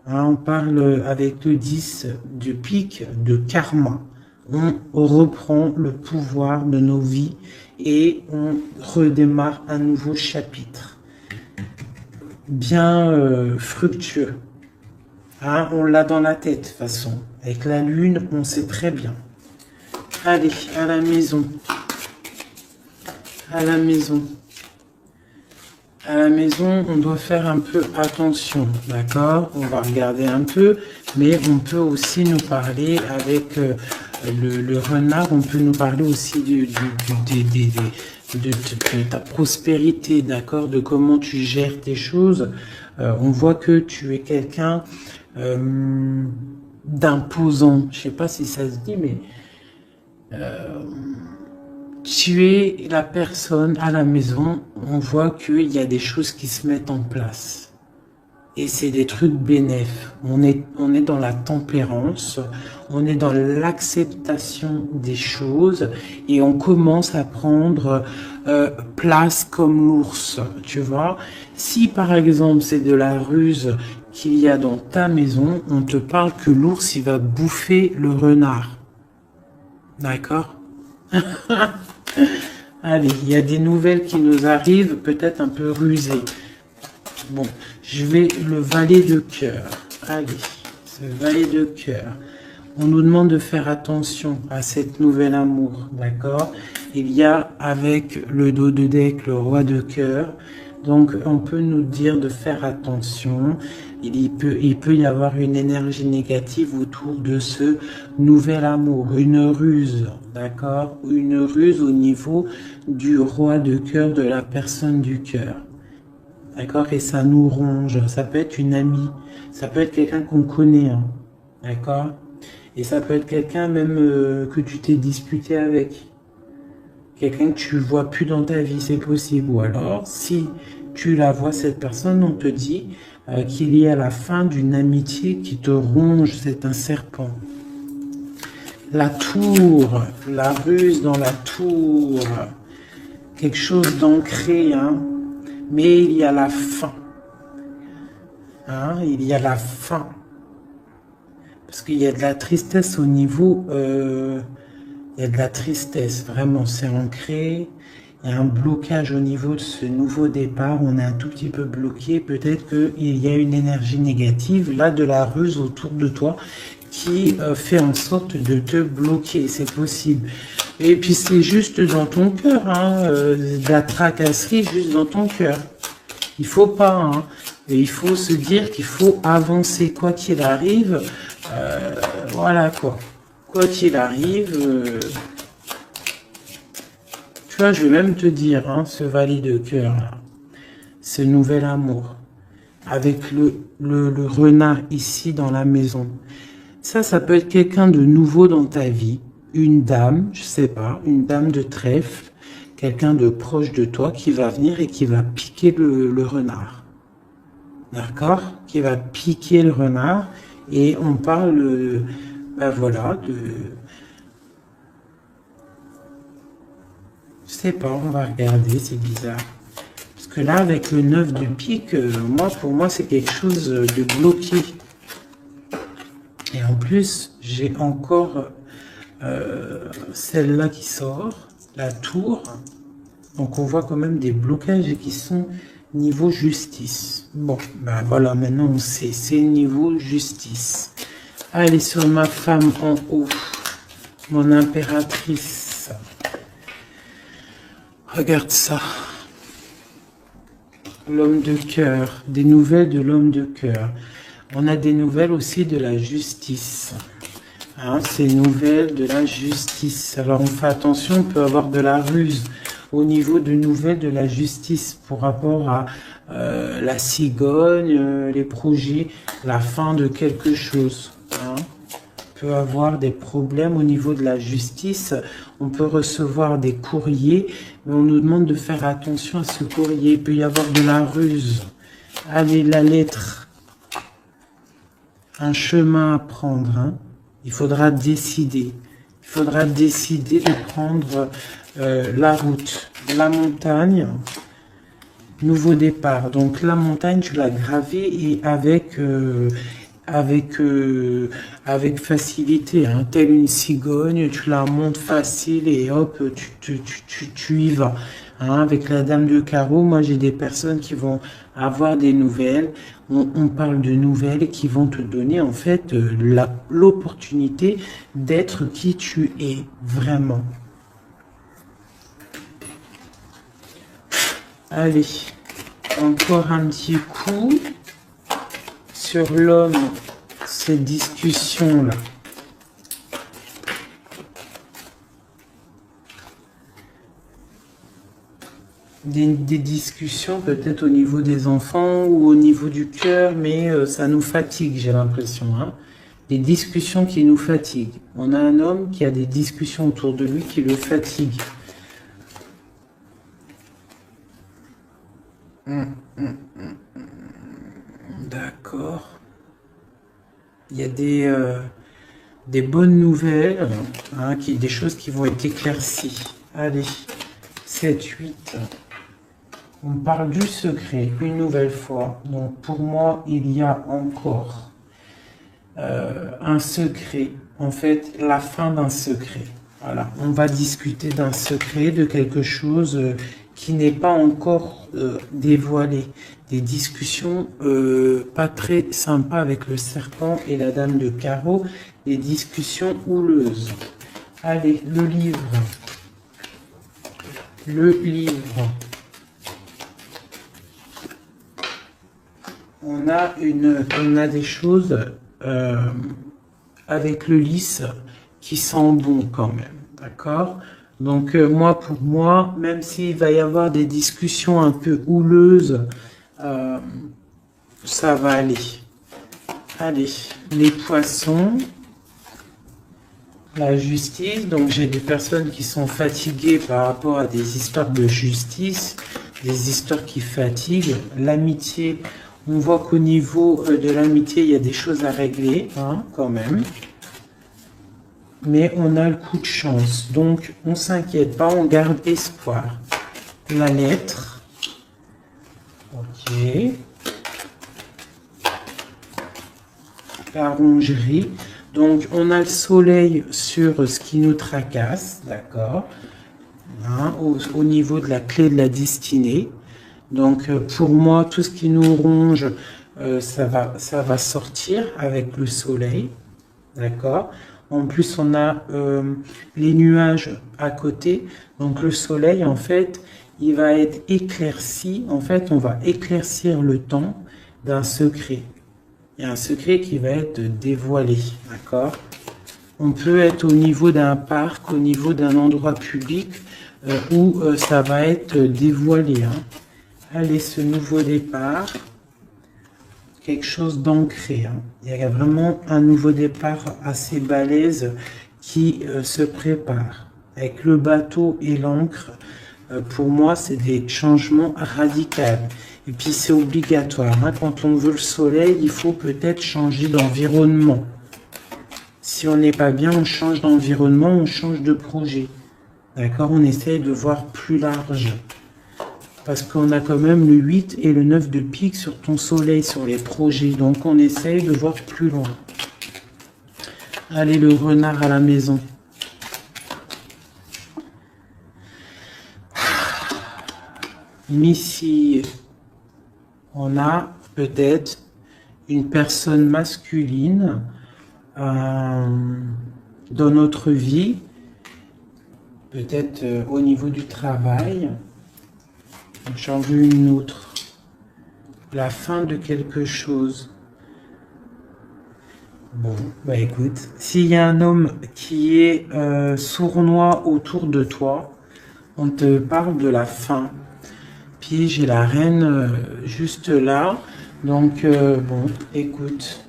hein. On parle avec le 10 de pique, de karma. On reprend le pouvoir de nos vies et on redémarre un nouveau chapitre. Bien fructueux. Hein, on l'a dans la tête, de toute façon. Avec la lune, on sait très bien. Allez, à la maison. À la maison. À la maison, on doit faire un peu attention, d'accord? On va regarder un peu, mais on peut aussi nous parler avec le renard, on peut nous parler aussi de ta prospérité, d'accord? De comment tu gères tes choses. On voit que tu es quelqu'un d'imposant. Je sais pas si ça se dit, mais tu es la personne à la maison, on voit qu'il y a des choses qui se mettent en place. Et c'est des trucs bénéfiques. On est dans la tempérance, on est dans l'acceptation des choses et on commence à prendre place comme l'ours, tu vois. Si par exemple c'est de la ruse qu'il y a dans ta maison, on te parle que l'ours il va bouffer le renard. D'accord? Allez, il y a des nouvelles qui nous arrivent, peut-être un peu rusées. Bon, je vais le valet de cœur. Allez, ce valet de cœur. On nous demande de faire attention à cette nouvelle amour, d'accord? Il y a avec le dos de deck le roi de cœur. Donc, on peut nous dire de faire attention. Il peut y avoir une énergie négative autour de ce nouvel amour, une ruse, d'accord? Une ruse au niveau du roi de cœur, de la personne du cœur, d'accord? Et ça nous ronge. Ça peut être une amie, ça peut être quelqu'un qu'on connaît, hein, d'accord? Et ça peut être quelqu'un même que tu t'es disputé avec. quelqu'un que tu vois plus dans ta vie, c'est possible. Ou alors, si tu la vois, cette personne, on te dit qu'il y a la fin d'une amitié qui te ronge, c'est un serpent. La tour, la ruse dans la tour, quelque chose d'ancré, hein, mais il y a la fin. Hein, il y a la fin. Parce qu'il y a de la tristesse au niveau... il y a de la tristesse, vraiment, c'est ancré. Il y a un blocage au niveau de ce nouveau départ. On est un tout petit peu bloqué. Peut-être qu'il y a une énergie négative, là, de la ruse autour de toi, qui fait en sorte de te bloquer. C'est possible. Et puis, c'est juste dans ton cœur, hein, de la tracasserie juste dans ton cœur. Il faut pas, hein. Et il faut se dire qu'il faut avancer, quoi qu'il arrive. Voilà, quoi. Quoi qu'il arrive, tu vois, je vais même te dire, hein, ce valet de cœur, là, ce nouvel amour, avec le renard ici dans la maison. Ça peut être quelqu'un de nouveau dans ta vie, une dame, je sais pas, une dame de trèfle, quelqu'un de proche de toi qui va venir et qui va piquer le renard. D'accord? Qui va piquer le renard, et on parle... ben voilà, je sais pas, on va regarder, c'est bizarre. Parce que là, avec le 9 de pique, pour moi, c'est quelque chose de bloqué. Et en plus, j'ai encore celle-là qui sort, la tour. Donc, on voit quand même des blocages qui sont niveau justice. Bon, ben voilà, maintenant, on sait, c'est niveau justice. Allez, sur ma femme en haut, mon impératrice. Regarde ça. L'homme de cœur, des nouvelles de l'homme de cœur. On a des nouvelles aussi de la justice. Hein, ces nouvelles de la justice. Alors on fait attention, on peut avoir de la ruse au niveau de nouvelles de la justice pour rapport à la cigogne, les projets, la fin de quelque chose. Hein. On peut avoir des problèmes au niveau de la justice. On peut recevoir des courriers, mais on nous demande de faire attention à ce courrier. Il peut y avoir de la ruse. Allez, la lettre. Un chemin à prendre. Hein. Il faudra décider. Il faudra décider de prendre la route. La montagne. Nouveau départ. Donc la montagne, tu l'as gravée et avec facilité, hein, telle une cigogne, tu la montes facile et hop, tu y vas. Hein, avec la dame de carreau, moi j'ai des personnes qui vont avoir des nouvelles. On parle de nouvelles qui vont te donner en fait l'opportunité d'être qui tu es vraiment. Allez, encore un petit coup sur l'homme, cette discussion-là. Des discussions peut-être au niveau des enfants ou au niveau du cœur, mais ça nous fatigue, j'ai l'impression. Hein. Des discussions qui nous fatiguent. On a un homme qui a des discussions autour de lui qui le fatiguent. D'accord. Il y a des bonnes nouvelles, hein, des choses qui vont être éclaircies. Allez, 7, 8. On parle du secret, une nouvelle fois. Donc pour moi, il y a encore un secret. En fait, la fin d'un secret. Voilà, on va discuter d'un secret, de quelque chose qui n'est pas encore dévoilé. Des discussions pas très sympas avec le serpent et la dame de carreau. Des discussions houleuses. Allez, le livre. Le livre. On a des choses avec le lys qui sent bon quand même, d'accord? Donc pour moi, même s'il va y avoir des discussions un peu houleuses, ça va aller. Allez, les poissons. La justice, donc j'ai des personnes qui sont fatiguées par rapport à des histoires de justice, des histoires qui fatiguent. L'amitié, on voit qu'au niveau de l'amitié, il y a des choses à régler, hein, quand même. Mais on a le coup de chance, donc on s'inquiète pas, on garde espoir. La lettre, ok. La rongerie. Donc, on a le soleil sur ce qui nous tracasse, d'accord, hein, au niveau de la clé de la destinée. Donc, pour moi, tout ce qui nous ronge, ça va sortir avec le soleil, d'accord. En plus, on a les nuages à côté. Donc, le soleil, en fait, il va être éclairci. En fait, on va éclaircir le temps d'un secret. Il y a un secret qui va être dévoilé, d'accord? On peut être au niveau d'un parc, au niveau d'un endroit public où ça va être dévoilé. Hein. Allez, ce nouveau départ, quelque chose d'ancré. Hein. Il y a vraiment un nouveau départ assez balèze qui se prépare. Avec le bateau et l'encre, pour moi, c'est des changements radicaux. Et puis c'est obligatoire, hein. Quand on veut le soleil, il faut peut-être changer d'environnement. Si on n'est pas bien, on change d'environnement, on change de projet. D'accord? On essaye de voir plus large. Parce qu'on a quand même le 8 et le 9 de pique sur ton soleil, sur les projets. Donc on essaye de voir plus loin. Allez, le renard à la maison. Ici, on a peut-être une personne masculine dans notre vie, peut-être au niveau du travail. J'en veux une autre. La fin de quelque chose. Bon, bah écoute, s'il y a un homme qui est sournois autour de toi, on te parle de la fin. Puis j'ai la reine juste là. Donc, bon, écoute.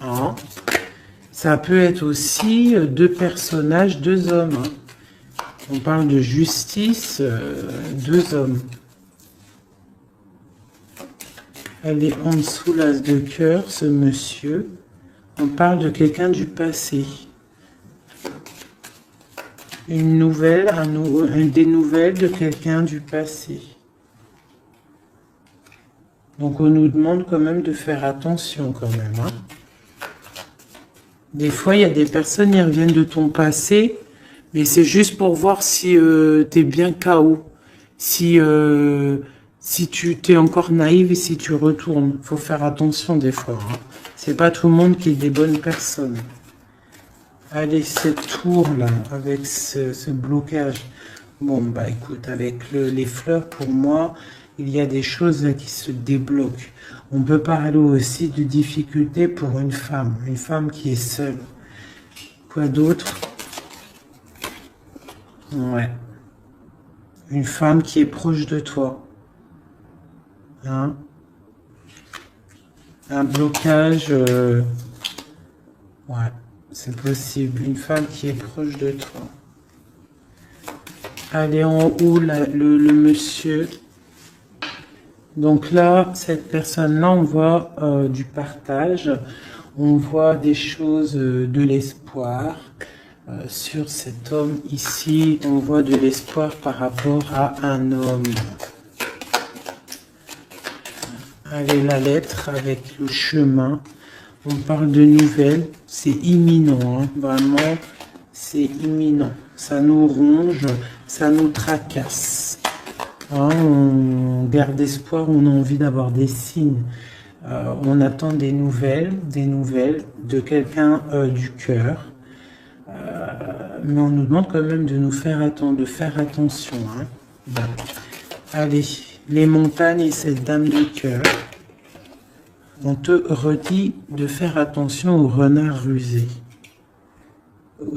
Hein. Ça peut être aussi deux personnages, deux hommes. Hein. On parle de justice, deux hommes. Elle est en dessous l'as de cœur, ce monsieur. On parle de quelqu'un du passé. Une nouvelle, des nouvelles de quelqu'un du passé. Donc on nous demande quand même de faire attention quand même. Hein. Des fois, il y a des personnes qui reviennent de ton passé, mais c'est juste pour voir si tu es bien KO. Si tu t'es encore naïve et si tu retournes. Faut faire attention des fois. Hein. C'est pas tout le monde qui est des bonnes personnes. Allez, cette tour-là, avec ce blocage. Bon, bah écoute, avec les fleurs, pour moi, il y a des choses qui se débloquent. On peut parler aussi de difficultés pour une femme qui est seule. Quoi d'autre? Ouais. Une femme qui est proche de toi. Hein? Un blocage. Ouais, c'est possible. Une femme qui est proche de toi. Allez, en haut, le monsieur. Donc là, cette personne-là, on voit du partage, on voit des choses, de l'espoir. Sur cet homme ici, on voit de l'espoir par rapport à un homme. Allez, la lettre avec le chemin. On parle de nouvelles, c'est imminent, hein, vraiment, c'est imminent. Ça nous ronge, ça nous tracasse. Hein, on garde espoir, on a envie d'avoir des signes. On attend des nouvelles de quelqu'un du cœur. Mais on nous demande quand même de nous faire de faire attention. Hein. Bon. Allez, les montagnes et cette dame de cœur. On te redit de faire attention aux renards rusés.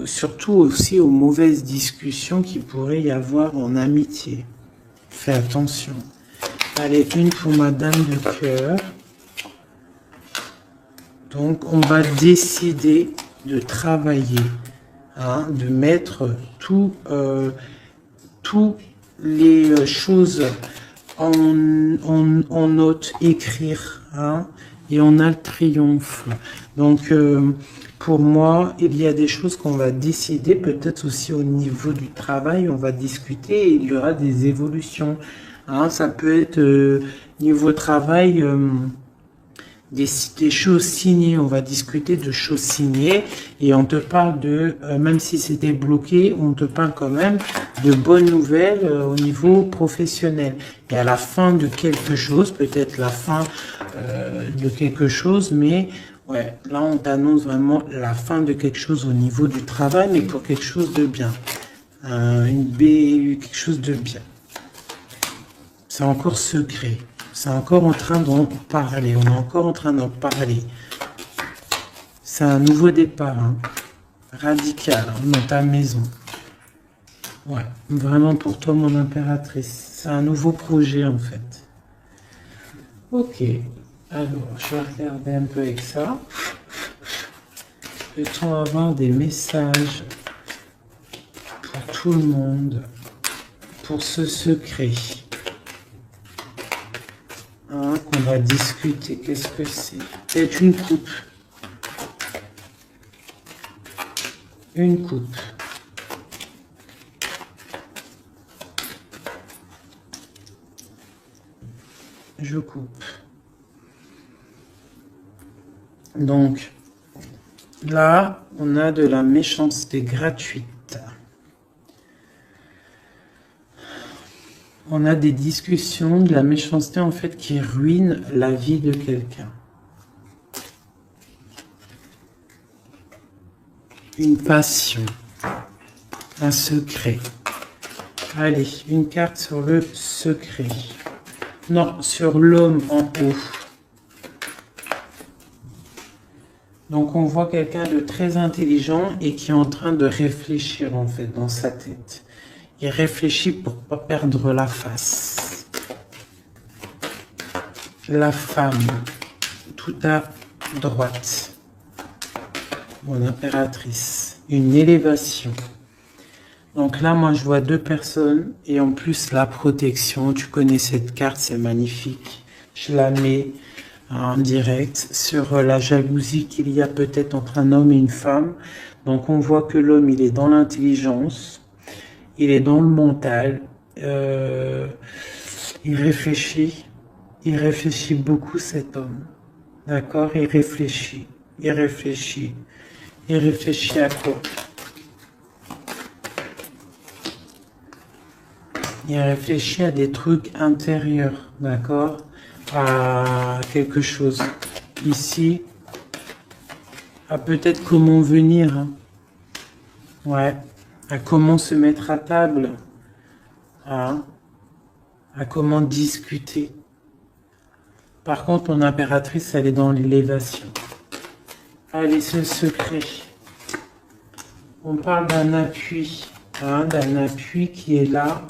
Surtout aussi aux mauvaises discussions qu'il pourrait y avoir en amitié. Fais attention. Allez, une pour ma dame de cœur. Donc, on va décider de travailler. hein, de mettre toutes les choses en note, écrire, hein, et on a le triomphe. Donc, pour moi, il y a des choses qu'on va décider, peut-être aussi au niveau du travail, on va discuter, et il y aura des évolutions. Hein, ça peut être niveau travail, des choses signées, on va discuter de choses signées, et on te parle de, même si c'était bloqué, on te parle quand même de bonnes nouvelles au niveau professionnel. Et à la fin de quelque chose, peut-être la fin de quelque chose, mais ouais, là on t'annonce vraiment la fin de quelque chose au niveau du travail, mais pour quelque chose de bien. Quelque chose de bien. C'est encore secret. C'est encore en train d'en parler. On est encore en train d'en parler. C'est un nouveau départ, hein, radical, hein, dans ta maison. Ouais, vraiment pour toi, mon impératrice. C'est un nouveau projet, en fait. Ok. Alors, je vais regarder un peu avec ça. Peut-on avoir des messages pour tout le monde, pour ce secret, hein, qu'on va discuter? Qu'est-ce que c'est? Peut-être une coupe. Une coupe. Je coupe. Donc, là, on a de la méchanceté gratuite. On a des discussions, de la méchanceté en fait qui ruine la vie de quelqu'un. Une passion, un secret. Allez, une carte sur le secret. Non, sur l'homme en haut. Donc on voit quelqu'un de très intelligent et qui est en train de réfléchir en fait dans sa tête. Il réfléchit pour pas perdre la face. La femme, tout à droite. Mon impératrice. Une élévation. Donc là, moi, je vois deux personnes et en plus la protection. Tu connais cette carte, c'est magnifique. Je la mets en direct sur la jalousie qu'il y a peut-être entre un homme et une femme. Donc on voit que l'homme, il est dans l'intelligence. Il est dans le mental, il réfléchit beaucoup cet homme, d'accord? Il réfléchit à quoi? Il réfléchit à des trucs intérieurs, d'accord? À quelque chose. Ici, à peut-être comment venir, hein. Ouais. À comment se mettre à table, hein, à comment discuter. Par contre, mon impératrice, elle est dans l'élévation. Allez, ce secret. On parle d'un appui, hein, d'un appui qui est là,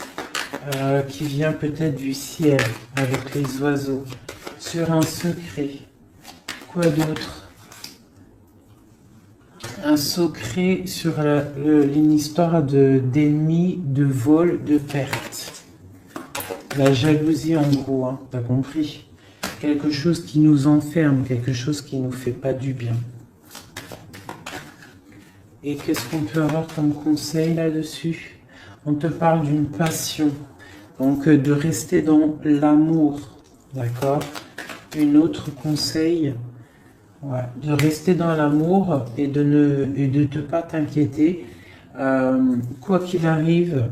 qui vient peut-être du ciel, avec les oiseaux, sur un secret. Quoi d'autre? Un secret sur une histoire d'ennemis, de vol, de perte. La jalousie en gros, hein, t'as compris? Quelque chose qui nous enferme, quelque chose qui nous fait pas du bien. Et qu'est-ce qu'on peut avoir comme conseil là-dessus? On te parle d'une passion, donc de rester dans l'amour, d'accord? Une autre conseil. Ouais, de rester dans l'amour et de ne pas t'inquiéter. Quoi qu'il arrive,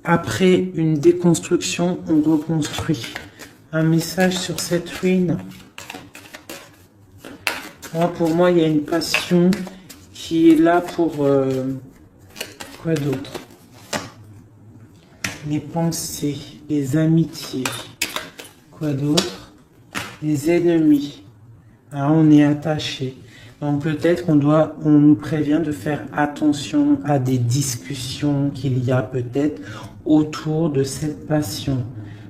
après une déconstruction, on reconstruit. Un message sur cette ruine. Pour moi, il y a une passion qui est là pour... quoi d'autre? Les pensées, les amitiés. Quoi d'autre? Les ennemis, hein, on est attaché. Donc peut-être on nous prévient de faire attention à des discussions qu'il y a peut-être autour de cette passion,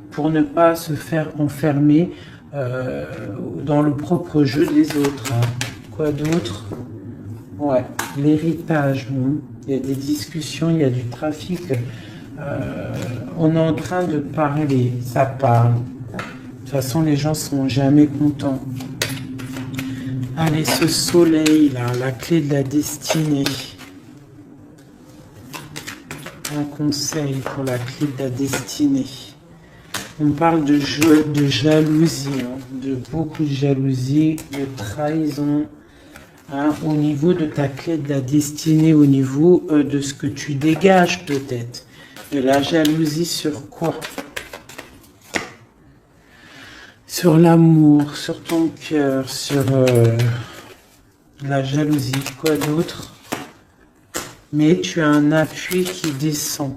pour ne pas se faire enfermer dans le propre jeu des autres. Hein. Quoi d'autre? Ouais, l'héritage, il y a des discussions, il y a du trafic. On est en train de parler, ça parle. De toute façon, les gens sont jamais contents. Allez, ce soleil là, la clé de la destinée. Un conseil pour la clé de la destinée. On parle de jalousie, hein, de beaucoup de jalousie, de trahison, hein, au niveau de ta clé de la destinée, au niveau de ce que tu dégages peut-être. De la jalousie sur quoi? Sur l'amour, sur ton cœur, sur la jalousie, quoi d'autre? Mais tu as un appui qui descend,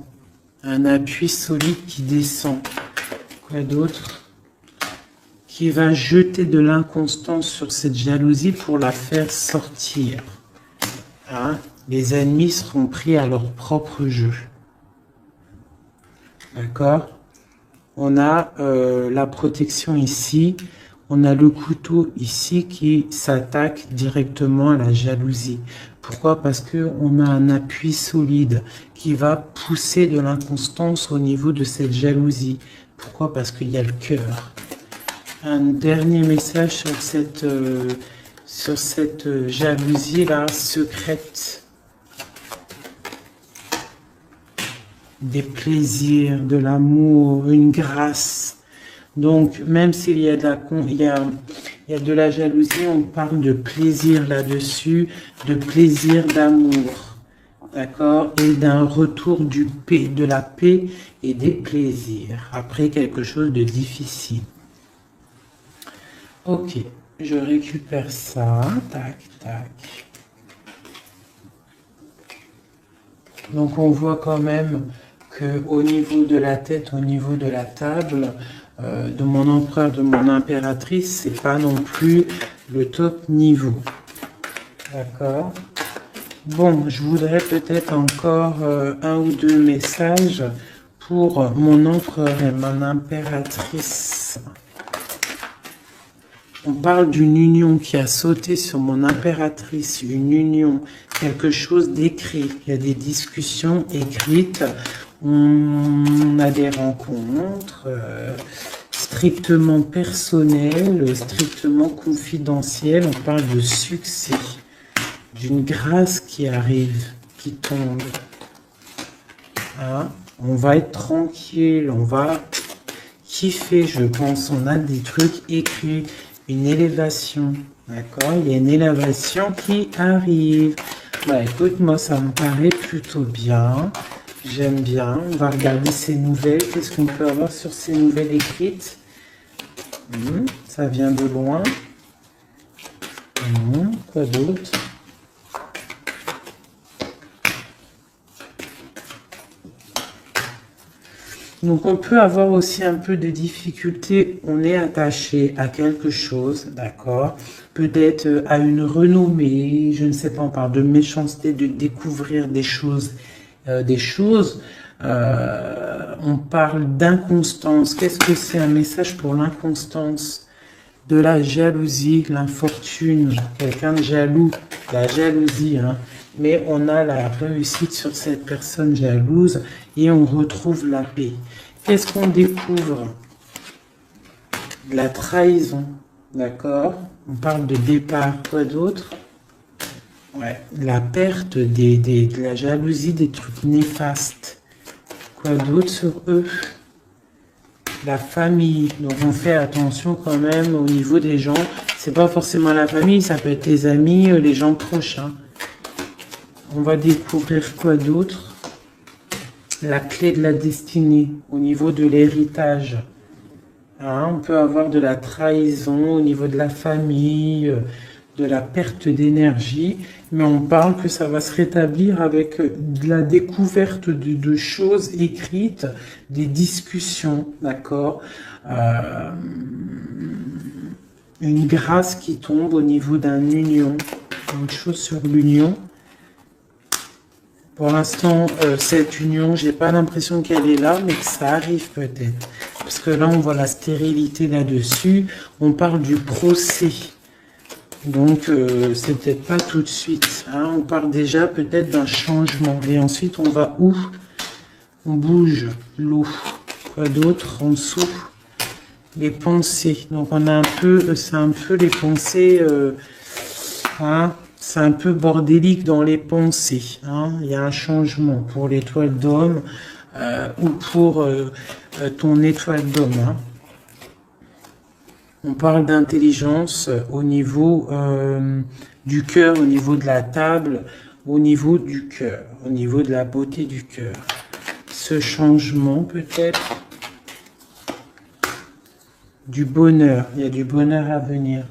un appui solide qui descend. Quoi d'autre? Qui va jeter de l'inconstance sur cette jalousie pour la faire sortir. Hein? Les ennemis seront pris à leur propre jeu. D'accord? On a la protection ici. On a le couteau ici qui s'attaque directement à la jalousie. Pourquoi? Parce qu'on a un appui solide qui va pousser de l'inconstance au niveau de cette jalousie. Pourquoi? Parce qu'il y a le cœur. Un dernier message sur cette jalousie-là secrète. Des plaisirs, de l'amour, une grâce. Donc, même s'il y a il y a de la jalousie, on parle de plaisir là-dessus, de plaisir d'amour. D'accord? Et d'un retour de la paix et des plaisirs. Après quelque chose de difficile. Ok, je récupère ça. Tac, tac. Donc, on voit quand même qu'au niveau de la tête, au niveau de la table, de mon empereur, de mon impératrice, c'est pas non plus le top niveau. D'accord? Bon, je voudrais peut-être encore un ou deux messages pour mon empereur et mon impératrice. On parle d'une union qui a sauté sur mon impératrice, une union, quelque chose d'écrit. Il y a des discussions écrites, on a des rencontres strictement personnelles, strictement confidentielles. On parle de succès, d'une grâce qui arrive, qui tombe. Hein? On va être tranquille, on va kiffer, je pense. On a des trucs écrits. Une élévation, d'accord? Il y a une élévation qui arrive. Bah écoute, moi ça me paraît plutôt bien. J'aime bien. On va regarder ces nouvelles. Qu'est-ce qu'on peut avoir sur ces nouvelles écrites? Ça vient de loin. Quoi d'autre? Donc on peut avoir aussi un peu de difficulté, on est attaché à quelque chose, d'accord? Peut-être à une renommée, je ne sais pas, on parle de méchanceté, de découvrir des choses. On parle d'inconstance. Qu'est-ce que c'est un message pour l'inconstance? De la jalousie, l'infortune, quelqu'un de jaloux, la jalousie, hein? Mais on a la réussite sur cette personne jalouse et on retrouve la paix. Qu'est-ce qu'on découvre? De la trahison, d'accord? On parle de départ, quoi d'autre? Ouais, la perte de la jalousie, des trucs néfastes. Quoi d'autre sur eux? La famille, donc on fait attention quand même au niveau des gens. C'est pas forcément la famille, ça peut être les amis, les gens proches, hein. On va découvrir quoi d'autre? La clé de la destinée, au niveau de l'héritage. Hein, on peut avoir de la trahison au niveau de la famille, de la perte d'énergie, mais on parle que ça va se rétablir avec de la découverte de choses écrites, des discussions, d'accord? Une grâce qui tombe au niveau d'une union, une chose sur l'union. Pour l'instant, cette union, j'ai pas l'impression qu'elle est là, mais que ça arrive peut-être. Parce que là, on voit la stérilité là-dessus. On parle du procès. Donc, c'est peut-être pas tout de suite. Hein. On parle déjà peut-être d'un changement. Et ensuite, on va où? On bouge l'eau. Quoi d'autre en dessous? Les pensées. Donc, on a un peu, c'est un peu les pensées, hein, c'est un peu bordélique dans les pensées. Hein. Il y a un changement pour l'étoile d'homme ou pour ton étoile d'homme. Hein. On parle d'intelligence au niveau du cœur, au niveau de la table, au niveau du cœur, au niveau de la beauté du cœur. Ce changement peut-être du bonheur, il y a du bonheur à venir.